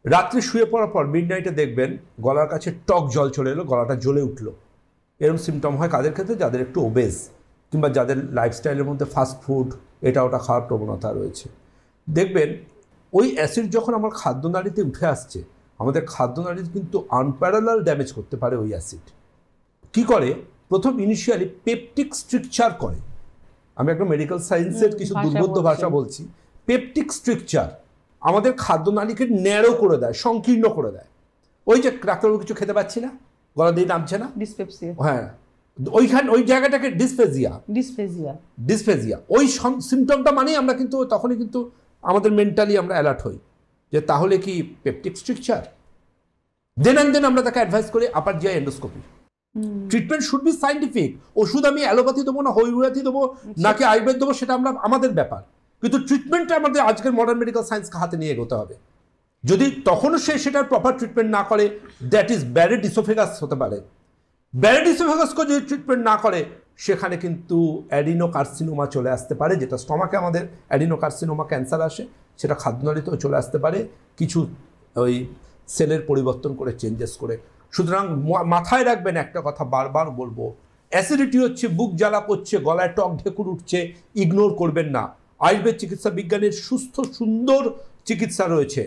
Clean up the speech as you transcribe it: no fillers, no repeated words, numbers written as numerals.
রাত্রে শুয়ে পড়ার পর মিডনাইটে দেখবেন গলার কাছে টক জল চলে এলো, গলাটা জ্বলে উঠলো। এরকম সিমটম হয় কাদের ক্ষেত্রে? যাদের একটু ওবেজ কিংবা যাদের লাইফস্টাইলের মধ্যে ফাস্ট ফুড এটা ওটা খাওয়ার প্রবণতা রয়েছে। দেখবেন ওই অ্যাসিড যখন আমার খাদ্যনালীতে উঠে আসছে, আমাদের খাদ্যনালীতে কিন্তু আনপ্যারালাল ড্যামেজ করতে পারে ওই অ্যাসিড। কি করে? প্রথম ইনিশিয়ালি পেপটিক স্ট্রিকচার করে। আমি একটা মেডিকেল সায়েন্সের কিছু দুর্বোধ্য ভাষা বলছি। পেপটিক স্ট্রিকচার আমাদের খাদ্যনালীকে ন্যারো করে দেয়, সংকীর্ণ করে দেয়। ওই যে ডাক্তারবাবু কিছু খেতে পাচ্ছি না, গলা দিয়ে নামছে না, ডিসপেপসিয়া, হ্যাঁ, ওই জায়গাটাকে ডিসফেজিয়া ওই সিমটমটা মানেই আমরা কিন্তু তখনই কিন্তু আমাদের মেন্টালি আমরা অ্যালার্ট হই যে তাহলে কি পেপটিক স্ট্রিকচার। দেন আমরা তাকে অ্যাডভাইস করি upper GI endoscopy. Treatment should be scientific. ওষুধ আমি অ্যালোপ্যাথি দেবো না হোমিওপ্যাথি দেবো নাকি আয়ুর্বেদ দেবো সেটা আমাদের ব্যাপার, কিন্তু ট্রিটমেন্টটা আমাদের আজকের মডার্ন মেডিকেল সায়েন্সকে হাতে নিয়ে এগোতে হবে। যদি তখনও সেটার প্রপার ট্রিটমেন্ট না করে, দ্যাট ইজ ব্যারেড ইসোফেগাস হতে পারে। ব্যারেড ইসোফেগাসকে যদি ট্রিটমেন্ট না করে সেখানে কিন্তু অ্যাডিনোকার্সিনোমা চলে আসতে পারে, যেটা স্টমাকে আমাদের অ্যাডিনোকার্সিনোমা ক্যান্সার আসে, সেটা খাদ্যনালীতেও চলে আসতে পারে কিছু ওই সেলের পরিবর্তন করে, চেঞ্জেস করে। সুতরাং মাথায় রাখবেন একটা কথা বারবার বলবো, অ্যাসিডিটি হচ্ছে, বুক জ্বালা করছে, গলায় টক ঢেকুর উঠছে, ইগনোর করবেন না। আয়ুর্বেদ চিকিৎসা বিজ্ঞানের সুস্থ সুন্দর চিকিৎসা রয়েছে।